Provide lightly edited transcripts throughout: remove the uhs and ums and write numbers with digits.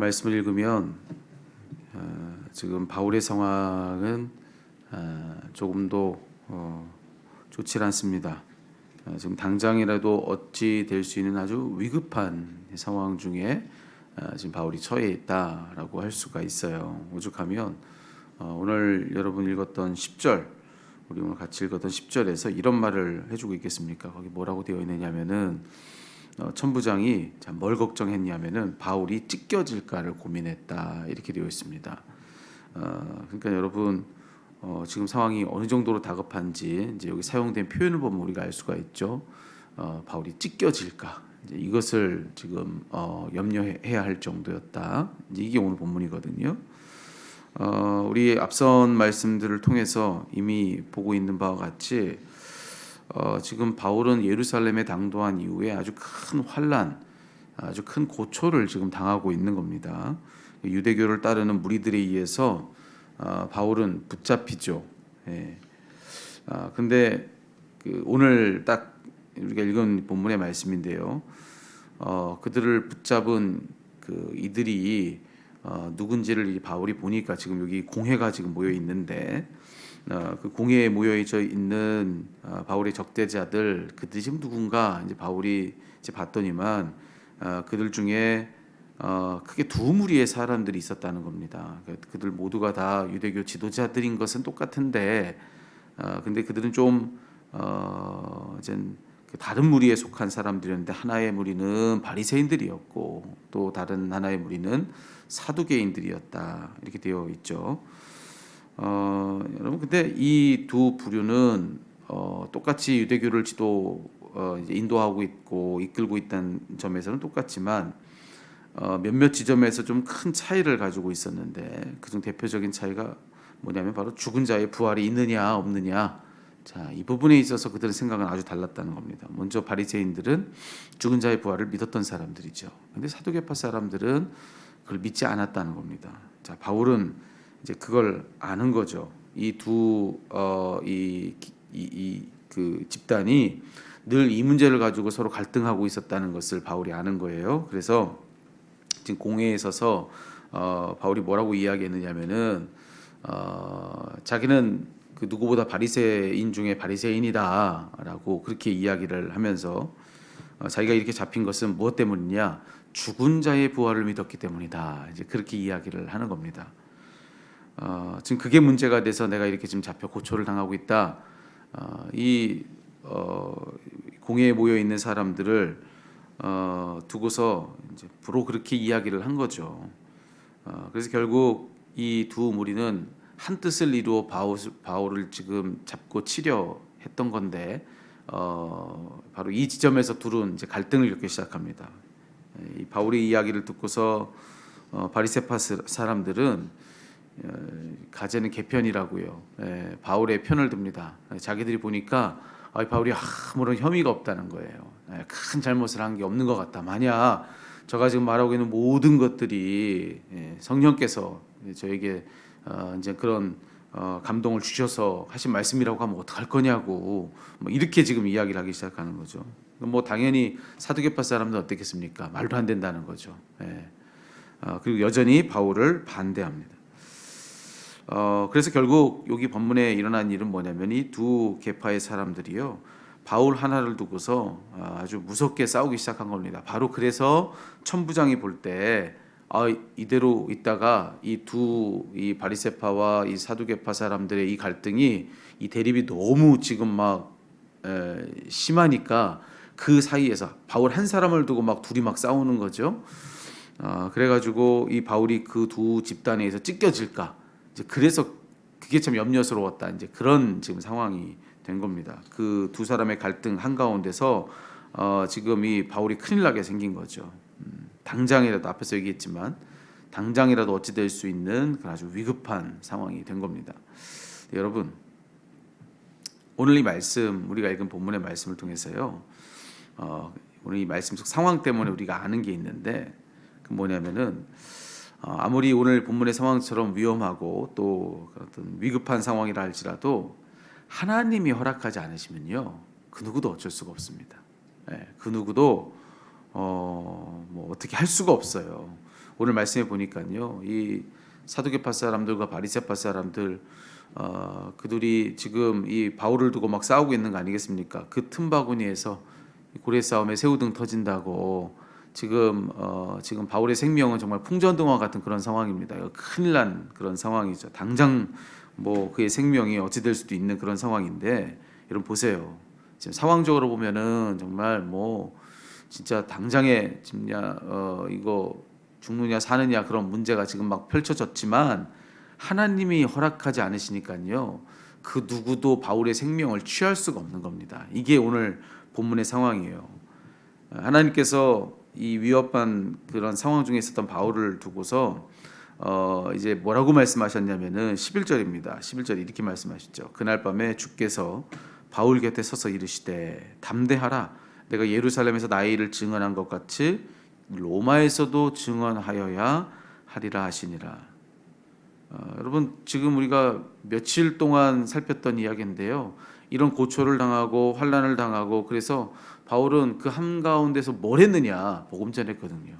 말씀을 읽으면 지금 바울의 상황은 조금도 좋지 않습니다. 지금 당장이라도 어찌 될 수 있는 아주 위급한 상황 중에 지금 바울이 처해 있다라고 할 수가 있어요. 오죽하면 오늘 여러분 읽었던 10절, 우리 오늘 같이 읽었던 10절에서 이런 말을 해주고 있겠습니까? 거기 뭐라고 되어 있느냐면은 천부장이 뭘 걱정했냐면은 바울이 찢겨질까를 고민했다, 이렇게 되어 있습니다. 그러니까 여러분 지금 상황이 어느 정도로 다급한지 이제 여기 사용된 표현을 보면 우리가 알 수가 있죠. 바울이 찢겨질까, 이제 이것을 지금 염려해야 할 정도였다. 이제 이게 오늘 본문이거든요. 우리 앞선 말씀들을 통해서 이미 보고 있는 바와 같이 지금 바울은 예루살렘에 당도한 이후에 아주 큰 환난, 아주 큰 고초를 지금 당하고 있는 겁니다. 유대교를 따르는 무리들에 의해서 바울은 붙잡히죠. 예. 근데 오늘 딱 우리가 읽은 본문의 말씀인데요. 그들을 붙잡은 이들이 누군지를 이 바울이 보니까 지금 여기 공회가 지금 모여 있는데 그 공회에 모여져 있는 바울의 적대자들, 그들이 지금 누군가 이제 바울이 이제 봤더니만 그들 중에 크게 두 무리의 사람들이 있었다는 겁니다. 그들 모두가 다 유대교 지도자들인 것은 똑같은데 근데 그들은 좀 이제 다른 무리에 속한 사람들이었는데, 하나의 무리는 바리새인들이었고 또 다른 하나의 무리는 사두개인들이었다, 이렇게 되어 있죠. 여러분, 근데 이 두 부류는 똑같이 유대교를 이제 인도하고 있고 이끌고 있다는 점에서는 똑같지만 몇몇 지점에서 좀 큰 차이를 가지고 있었는데, 그중 대표적인 차이가 뭐냐면 바로 죽은 자의 부활이 있느냐 없느냐. 자, 이 부분에 있어서 그들의 생각은 아주 달랐다는 겁니다. 먼저 바리새인들은 죽은 자의 부활을 믿었던 사람들이죠. 근데 사두개파 사람들은 그걸 믿지 않았다는 겁니다. 자, 바울은 이제 그걸 아는 거죠. 그 집단이 늘 이 문제를 가지고 서로 갈등하고 있었다는 것을 바울이 아는 거예요. 그래서 지금 공회에 서서 바울이 뭐라고 이야기했느냐면은 자기는 그 누구보다 바리새인 중에 바리새인이다라고 그렇게 이야기를 하면서 자기가 이렇게 잡힌 것은 무엇 때문이냐? 죽은 자의 부활을 믿었기 때문이다. 이제 그렇게 이야기를 하는 겁니다. 지금 그게 문제가 돼서 내가 이렇게 지금 잡혀 고초를 당하고 있다. 공회에 모여 있는 사람들을 두고서 이제 부로 그렇게 이야기를 한 거죠. 그래서 결국 이 두 무리는 한 뜻을 이루어 바울을 지금 잡고 치려 했던 건데 바로 이 지점에서 둘은 이제 갈등을 겪기 시작합니다. 이 바울의 이야기를 듣고서 바리새파 사람들은 가재는 개편이라고요. 바울의 편을 듭니다. 자기들이 보니까 바울이 아무런 혐의가 없다는 거예요. 큰 잘못을 한 게 없는 것 같다. 만약 저가 지금 말하고 있는 모든 것들이 성령께서 저에게 이제 그런 감동을 주셔서 하신 말씀이라고 하면 어떡할 거냐고, 뭐 이렇게 지금 이야기를 하기 시작하는 거죠. 뭐 당연히 사두개파 사람들은 어떻겠습니까? 말도 안 된다는 거죠. 그리고 여전히 바울을 반대합니다. 그래서 결국 여기 본문에 일어난 일은 뭐냐면 이 두 계파의 사람들이요, 바울 하나를 두고서 아주 무섭게 싸우기 시작한 겁니다. 바로 그래서 천부장이 볼 때 이대로 있다가 이 바리새파와 이 사두개파 사람들의 이 갈등이, 이 대립이 너무 지금 막 심하니까 그 사이에서 바울 한 사람을 두고 막 둘이 막 싸우는 거죠. 그래가지고 이 바울이 그 두 집단에 의해서 찢겨질까, 이제 그래서 그게 참 염려스러웠다, 이제 그런 지금 상황이 된 겁니다. 그 두 사람의 갈등 한가운데서 지금 이 바울이 큰일 나게 생긴 거죠. 당장이라도, 앞에서 얘기했지만 당장이라도 어찌 될 수 있는 아주 위급한 상황이 된 겁니다. 여러분, 오늘 이 말씀, 우리가 읽은 본문의 말씀을 통해서요, 오늘 이 말씀 속 상황 때문에 우리가 아는 게 있는데, 그 뭐냐면은 아무리 오늘 본문의 상황처럼 위험하고 또 어떤 위급한 상황이라 할지라도 하나님이 허락하지 않으시면요, 그 누구도 어쩔 수가 없습니다. 그 누구도 뭐 어떻게 할 수가 없어요. 오늘 말씀해 보니까요, 이 사두개파 사람들과 바리새파 사람들 그들이 지금 이 바울을 두고 막 싸우고 있는 거 아니겠습니까? 그 틈바구니에서 고래 싸움에 새우등 터진다고 지금 바울의 생명은 정말 풍전등화 같은 그런 상황입니다. 이거 큰일 난 그런 상황이죠. 당장 뭐 그의 생명이 어찌 될 수도 있는 그런 상황인데, 여러분 보세요. 지금 상황적으로 보면은 정말 뭐 진짜 당장에 지금야 이거 죽느냐 사느냐 그런 문제가 지금 막 펼쳐졌지만 하나님이 허락하지 않으시니까요, 그 누구도 바울의 생명을 취할 수가 없는 겁니다. 이게 오늘 본문의 상황이에요. 하나님께서 이 위협한 그런 상황 중에 있었던 바울을 두고서 이제 뭐라고 말씀하셨냐면은 11절입니다. 11절에 이렇게 말씀하셨죠. 그날 밤에 주께서 바울 곁에 서서 이르시되 담대하라, 내가 예루살렘에서 나의 일을 증언한 것 같이 로마에서도 증언하여야 하리라 하시니라. 여러분 지금 우리가 며칠 동안 살폈던 이야기인데요, 이런 고초를 당하고 환난을 당하고 그래서 바울은 그 한가운데서 뭘 했느냐, 복음 전했거든요.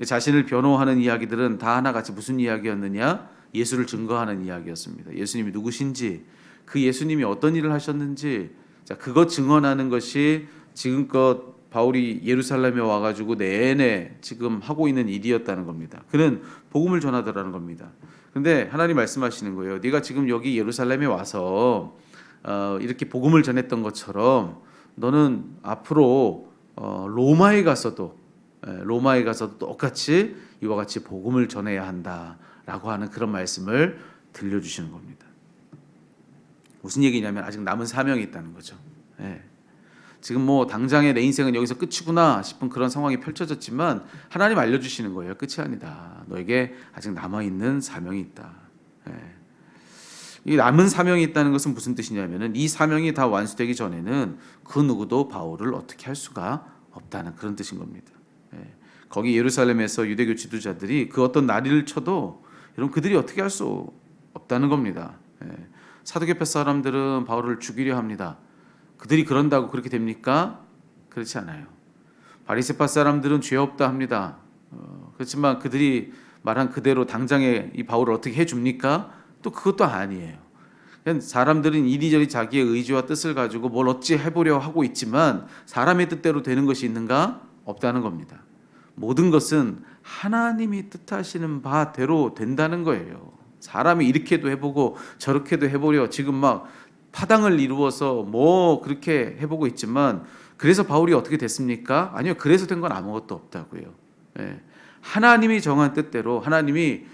자신을 변호하는 이야기들은 다 하나같이 무슨 이야기였느냐, 예수를 증거하는 이야기였습니다. 예수님이 누구신지, 그 예수님이 어떤 일을 하셨는지, 자 그것 증언하는 것이 지금껏 바울이 예루살렘에 와가지고 내내 지금 하고 있는 일이었다는 겁니다. 그는 복음을 전하더라는 겁니다. 근데 하나님 말씀하시는 거예요. 네가 지금 여기 예루살렘에 와서 이렇게 복음을 전했던 것처럼 너는 앞으로 로마에 가서도 똑같이 이와 같이 복음을 전해야 한다라고 하는 그런 말씀을 들려주시는 겁니다. 무슨 얘기냐면 아직 남은 사명이 있다는 거죠. 지금 뭐 당장의 내 인생은 여기서 끝이구나 싶은 그런 상황이 펼쳐졌지만 하나님 알려주시는 거예요. 끝이 아니다. 너에게 아직 남아있는 사명이 있다. 이 남은 사명이 있다는 것은 무슨 뜻이냐면은 이 사명이 다 완수되기 전에는 그 누구도 바울을 어떻게 할 수가 없다는 그런 뜻인 겁니다. 거기 예루살렘에서 유대교 지도자들이 그 어떤 난리를 쳐도 여러분 그들이 어떻게 할 수 없다는 겁니다. 사두개파 사람들은 바울을 죽이려 합니다. 그들이 그런다고 그렇게 됩니까? 그렇지 않아요. 바리새파 사람들은 죄 없다 합니다. 그렇지만 그들이 말한 그대로 당장에 이 바울을 어떻게 해줍니까? 또 그것도 아니에요. 그냥 사람들은 이리저리 자기의 의지와 뜻을 가지고 뭘 어찌 해보려 하고 있지만 사람의 뜻대로 되는 것이 있는가? 없다는 겁니다. 모든 것은 하나님이 뜻하시는 바대로 된다는 거예요. 사람이 이렇게도 해보고 저렇게도 해보려 지금 막 파당을 이루어서 뭐 그렇게 해보고 있지만, 그래서 바울이 어떻게 됐습니까? 아니요, 그래서 된 건 아무것도 없다고요. 하나님이 정한 뜻대로, 하나님이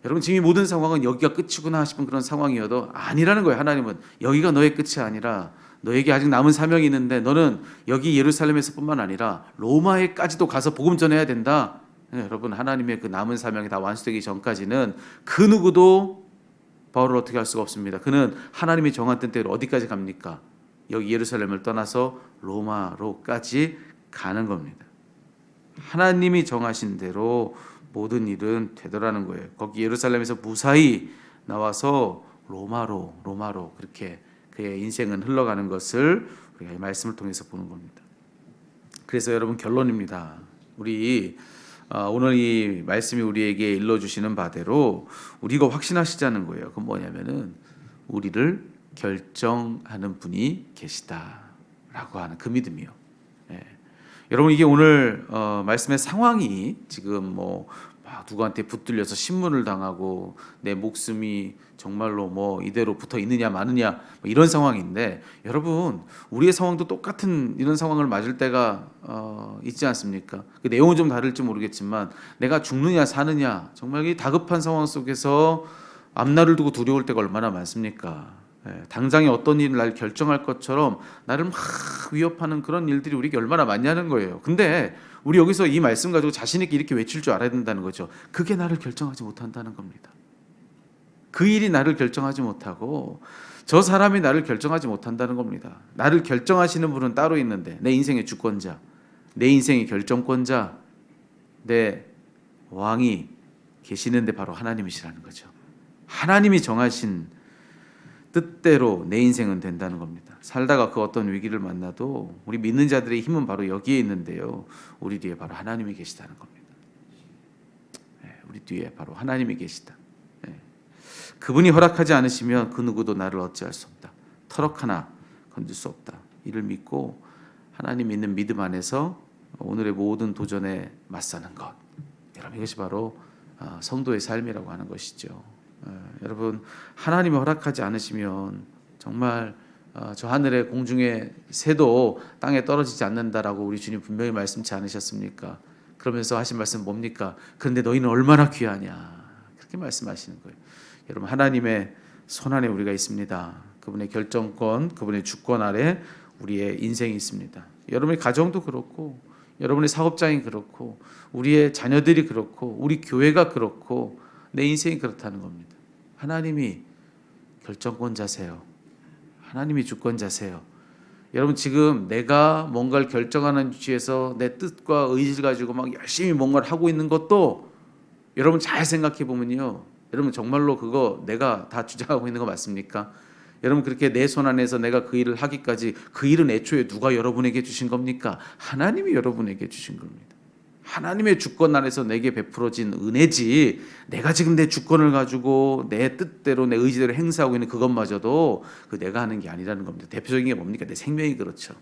여러분 지금 이 모든 상황은 여기가 끝이구나 싶은 그런 상황이어도 아니라는 거예요. 하나님은 여기가 너의 끝이 아니라 너에게 아직 남은 사명이 있는데 너는 여기 예루살렘에서뿐만 아니라 로마에까지도 가서 복음 전해야 된다. 여러분 하나님의 그 남은 사명이 다 완수되기 전까지는 그 누구도 바울을 어떻게 할 수가 없습니다. 그는 하나님이 정한 뜻대로 어디까지 갑니까? 여기 예루살렘을 떠나서 로마로까지 가는 겁니다. 하나님이 정하신 대로 모든 일은 되더라는 거예요. 거기 예루살렘에서 무사히 나와서 로마로 그렇게 그의 인생은 흘러가는 것을 우리가 이 말씀을 통해서 보는 겁니다. 그래서 여러분 결론입니다. 우리 오늘 이 말씀이 우리에게 일러주시는 바대로 우리가 확신하시자는 거예요. 그건 뭐냐면은 우리를 결정하는 분이 계시다라고 하는 그 믿음이요. 여러분 이게 오늘 말씀의 상황이 지금 뭐 누구한테 붙들려서 신문을 당하고 내 목숨이 정말로 뭐 이대로 붙어 있느냐 마느냐 뭐 이런 상황인데, 여러분 우리의 상황도 똑같은 이런 상황을 맞을 때가 있지 않습니까? 그 내용은 좀 다를지 모르겠지만 내가 죽느냐 사느냐 정말 이 다급한 상황 속에서 앞날을 두고 두려울 때가 얼마나 많습니까? 당장에 어떤 일을 날 결정할 것처럼 나를 막 위협하는 그런 일들이 우리에게 얼마나 많냐는 거예요. 근데 우리 여기서 이 말씀 가지고 자신 있게 이렇게 외칠 줄 알아야 된다는 거죠. 그게 나를 결정하지 못한다는 겁니다. 그 일이 나를 결정하지 못하고 저 사람이 나를 결정하지 못한다는 겁니다. 나를 결정하시는 분은 따로 있는데, 내 인생의 주권자, 내 인생의 결정권자, 내 왕이 계시는데 바로 하나님이시라는 거죠. 하나님이 정하신 뜻대로 내 인생은 된다는 겁니다. 살다가 그 어떤 위기를 만나도 우리 믿는 자들의 힘은 바로 여기에 있는데요, 우리 뒤에 바로 하나님이 계시다는 겁니다. 우리 뒤에 바로 하나님이 계시다. 예. 그분이 허락하지 않으시면 그 누구도 나를 어찌할 수 없다. 터럭 하나 건질 수 없다. 이를 믿고 하나님 있는 믿음 안에서 오늘의 모든 도전에 맞서는 것. 여러분 이것이 바로 성도의 삶이라고 하는 것이죠. 여러분 하나님이 허락하지 않으시면 정말 저 하늘의 공중의 새도 땅에 떨어지지 않는다라고 우리 주님 분명히 말씀치 않으셨습니까? 그러면서 하신 말씀 뭡니까? 그런데 너희는 얼마나 귀하냐 그렇게 말씀하시는 거예요. 여러분 하나님의 손 안에 우리가 있습니다. 그분의 결정권, 그분의 주권 아래 우리의 인생이 있습니다. 여러분의 가정도 그렇고 여러분의 사업장이 그렇고 우리의 자녀들이 그렇고 우리 교회가 그렇고 내 인생이 그렇다는 겁니다. 하나님이 결정권자세요. 하나님이 주권자세요. 여러분 지금 내가 뭔가를 결정하는 위치에서 내 뜻과 의지를 가지고 막 열심히 뭔가를 하고 있는 것도 여러분 잘 생각해 보면요. 여러분 정말로 그거 내가 다 주장하고 있는 거 맞습니까? 여러분 그렇게 내 손 안에서 내가 그 일을 하기까지 그 일은 애초에 누가 여러분에게 주신 겁니까? 하나님이 여러분에게 주신 겁니다. 하나님의 주권 안에서 내게 베풀어진 은혜지 내가 지금 내 주권을 가지고 내 뜻대로 내 의지대로 행사하고 있는 그것마저도 그 내가 하는 게 아니라는 겁니다. 대표적인 게 뭡니까? 내 생명이 그렇죠.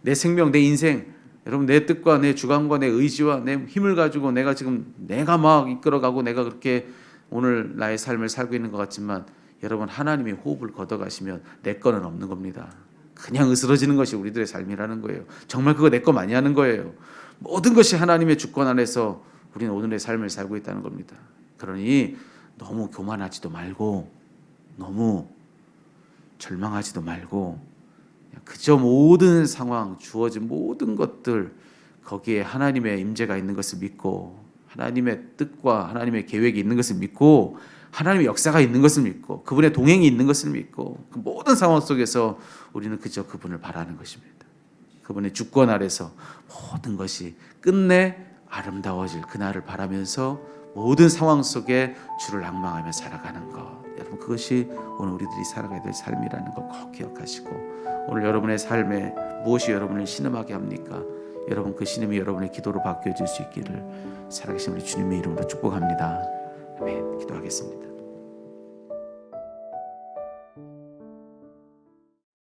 내 생명, 내 인생 여러분 내 뜻과 내 주관과 내 의지와 내 힘을 가지고 내가 막 이끌어가고 내가 그렇게 오늘 나의 삶을 살고 있는 것 같지만 여러분 하나님이 호흡을 걷어가시면 내 거는 없는 겁니다. 그냥 으스러지는 것이 우리들의 삶이라는 거예요. 정말 그거 내 거 많이 하는 거예요. 모든 것이 하나님의 주권 안에서 우리는 오늘의 삶을 살고 있다는 겁니다. 그러니 너무 교만하지도 말고 너무 절망하지도 말고 그저 모든 상황 주어진 모든 것들 거기에 하나님의 임재가 있는 것을 믿고 하나님의 뜻과 하나님의 계획이 있는 것을 믿고 하나님의 역사가 있는 것을 믿고 그분의 동행이 있는 것을 믿고 그 모든 상황 속에서 우리는 그저 그분을 바라는 것입니다. 그분의 주권 아래서 모든 것이 끝내 아름다워질 그날을 바라면서 모든 상황 속에 주를 앙망하며 살아가는 것. 여러분 그것이 오늘 우리들이 살아가야 될 삶이라는 거 꼭 기억하시고 오늘 여러분의 삶에 무엇이 여러분을 신음하게 합니까? 여러분 그 신음이 여러분의 기도로 바뀌어질 수 있기를 살아계신 우리 주님의 이름으로 축복합니다. 아멘. 기도하겠습니다.